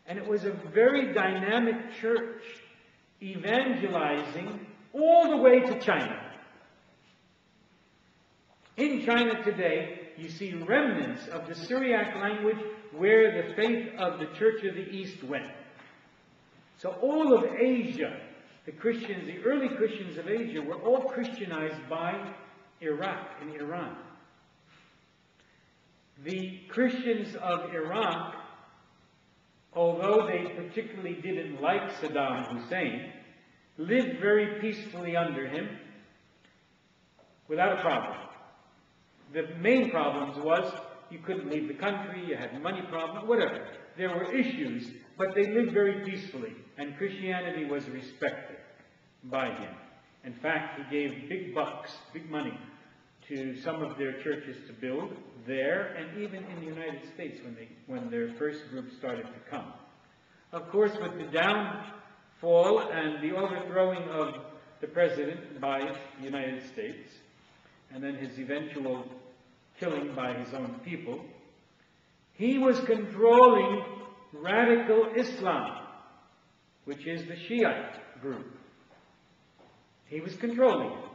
And it was a very dynamic church, evangelizing all the way to China. In China today, you see remnants of the Syriac language where the faith of the Church of the East went. So all of Asia, the Christians, the early Christians of Asia, were all Christianized by Iraq and Iran. The Christians of Iraq, although they particularly didn't like Saddam Hussein, lived very peacefully under him without a problem. The main problems was you couldn't leave the country, you had money problems, whatever. There were issues, but they lived very peacefully, and Christianity was respected by him. In fact, he gave big bucks, big money, to some of their churches to build there, and even in the United States when their first group started to come. Of course, with the downfall and the overthrowing of the president by the United States, and then his eventual killing by his own people, he was controlling radical Islam, which is the Shiite group. He was controlling it.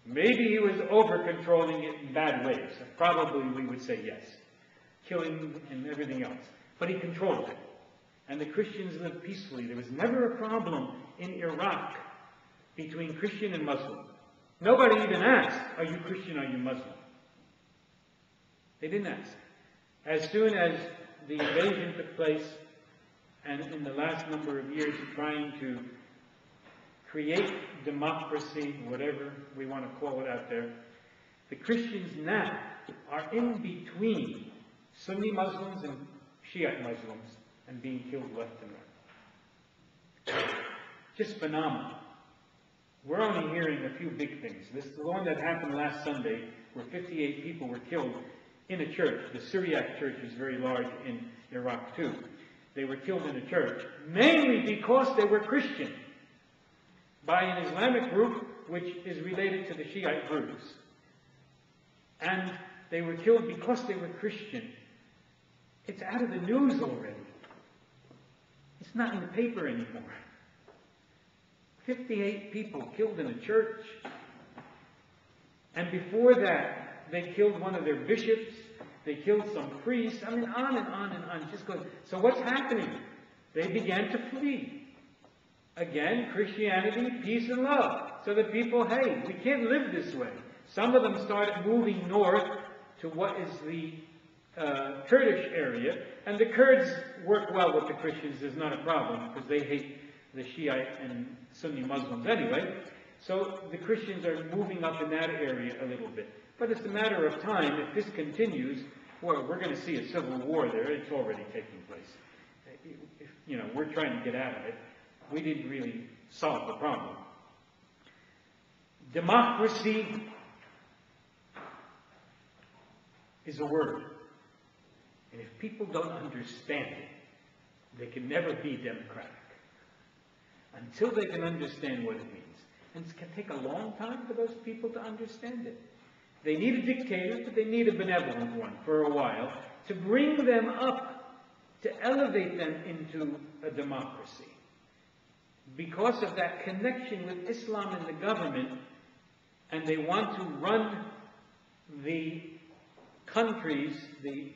Maybe he was over-controlling it in bad ways. Probably we would say yes. Killing and everything else. But he controlled it. And the Christians lived peacefully. There was never a problem in Iraq between Christian and Muslim. Nobody even asked, are you Christian, are you Muslim? They didn't ask. As soon as the invasion took place, and in the last number of years trying to create democracy, whatever we want to call it out there, the Christians now are in between Sunni Muslims and Shiite Muslims and being killed left and right. Just phenomenal. We're only hearing a few big things. This is the one that happened last Sunday, where 58 people were killed in a church. The Syriac church is very large in Iraq too. They were killed in a church, mainly because they were Christian, by an Islamic group which is related to the Shiite groups. And they were killed because they were Christian. It's out of the news already. It's not in the paper anymore. 58 people killed in a church. And before that, they killed one of their bishops. They killed some priests. I mean, on and on and on. Just going. So what's happening? They began to flee. Again, Christianity, peace and love. So the people, hey, we can't live this way. Some of them started moving north to what is the Kurdish area. And the Kurds work well with the Christians. There's not a problem because they hate the Shiite and Sunni Muslims anyway. So the Christians are moving up in that area a little bit. But it's a matter of time. If this continues, well, we're going to see a civil war there. It's already taking place. We're trying to get out of it. We didn't really solve the problem. Democracy is a word. And if people don't understand it, they can never be democratic. Until they can understand what it means. And it can take a long time for those people to understand it. They need a dictator, but they need a benevolent one for a while to bring them up, to elevate them into a democracy. Because of that connection with Islam and the government, and they want to run the countries,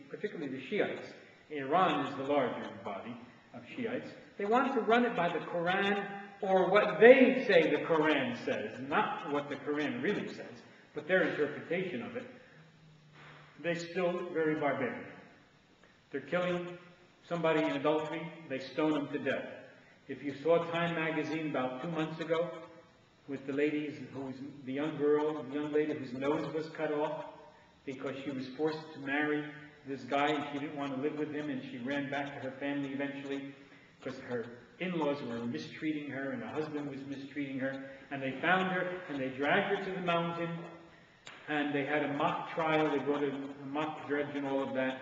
particularly the Shiites. Iran is the larger body of Shiites. They want to run it by the Quran, or what they say the Quran says, not what the Quran really says, but their interpretation of it. They're still very barbaric. They're killing somebody in adultery, they stone them to death. If you saw Time magazine about 2 months ago, with the ladies, the young lady whose nose was cut off because she was forced to marry this guy and she didn't want to live with him, and she ran back to her family eventually because her in-laws were mistreating her and her husband was mistreating her, and they found her and they dragged her to the mountain and they had a mock trial. They brought a mock judge and all of that,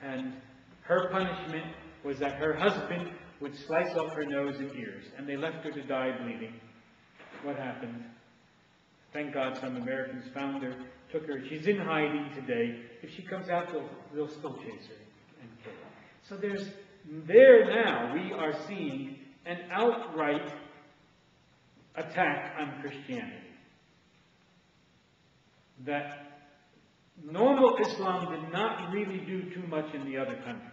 and her punishment was that her husband would slice off her nose and ears, and they left her to die bleeding. What happened? Thank God some Americans found her, took her. She's in hiding today. If she comes out, they'll still chase her and kill her. So there now we are seeing an outright attack on Christianity. That normal Islam did not really do too much in the other countries.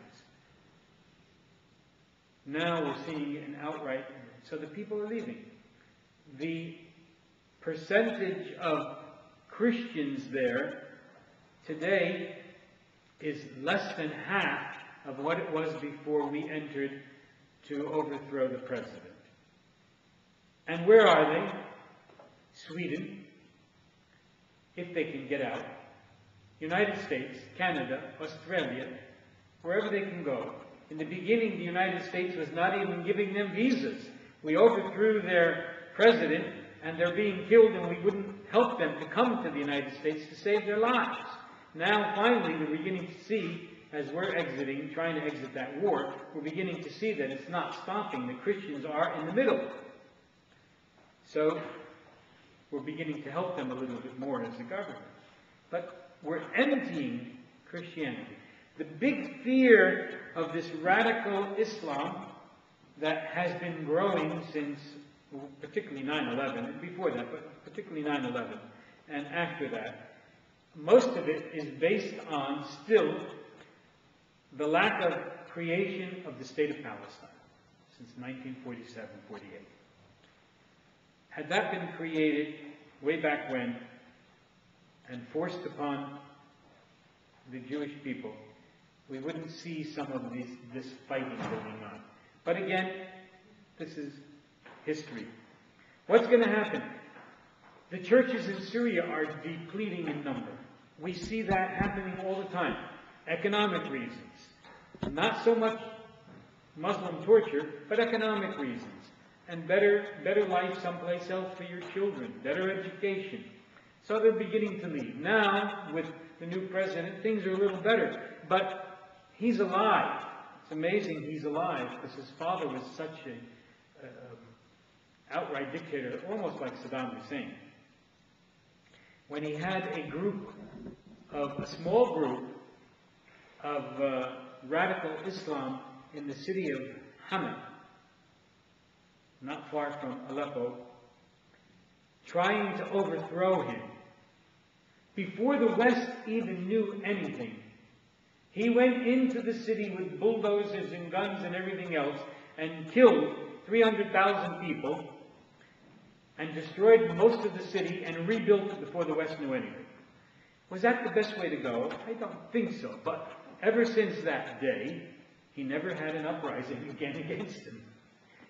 Now we're seeing an outright, so the people are leaving. The percentage of Christians there today is less than half of what it was before we entered to overthrow the president. And where are they? Sweden, if they can get out. United States, Canada, Australia, wherever they can go. In the beginning, the United States was not even giving them visas. We overthrew their president, and they're being killed, and we wouldn't help them to come to the United States to save their lives. Now, finally, we're beginning to see, as we're exiting, trying to exit that war, we're beginning to see that it's not stopping. The Christians are in the middle. So, we're beginning to help them a little bit more as a government. But we're emptying Christianity. The big fear of this radical Islam that has been growing since particularly 9/11, and before that, but particularly 9/11, and after that, most of it is based on still the lack of creation of the state of Palestine since 1947-48. Had that been created way back when and forced upon the Jewish people, we wouldn't see some of this fighting going on. But again, this is history. What's going to happen? The churches in Syria are depleting in number. We see that happening all the time. Economic reasons. Not so much Muslim torture, but economic reasons. And better life someplace else for your children. Better education. So they're beginning to leave. Now, with the new president, things are a little better. But he's alive. It's amazing he's alive, because his father was such an outright dictator, almost like Saddam Hussein. When he had a small group of radical Islam in the city of Hama, not far from Aleppo, trying to overthrow him. Before the West even knew anything, he went into the city with bulldozers and guns and everything else and killed 300,000 people and destroyed most of the city and rebuilt it before the West knew anything. Was that the best way to go? I don't think so. But ever since that day, he never had an uprising again against him.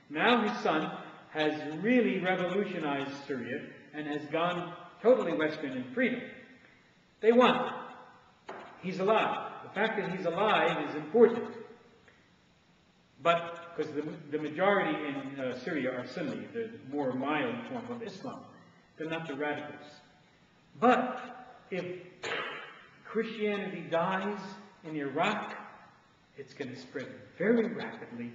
Now his son has really revolutionized Syria and has gone totally Western in freedom. They won. He's alive. The fact that he's alive is important. But, because the majority in Syria are Sunni, the more mild form of Islam. They're not the radicals. But, if Christianity dies in Iraq, it's going to spread very rapidly,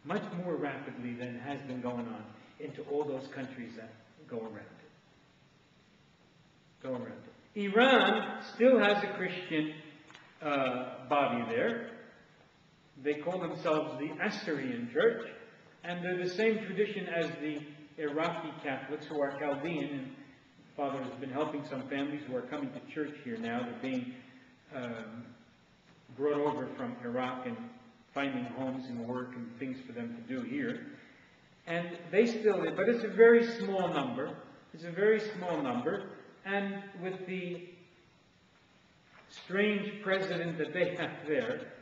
much more rapidly than has been going on, into all those countries that go around it. Iran still has a Christian body there. They call themselves the Assyrian Church, and they're the same tradition as the Iraqi Catholics, who are Chaldean, and Father has been helping some families who are coming to church here now. They're being brought over from Iraq and finding homes and work and things for them to do here. And they still live, but it's a very small number. It's a very small number, and with the strange president that they have there,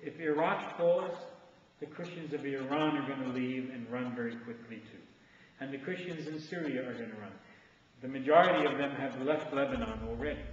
if Iraq falls, the Christians of Iran are going to leave and run very quickly too. And the Christians in Syria are going to run. The majority of them have left Lebanon already.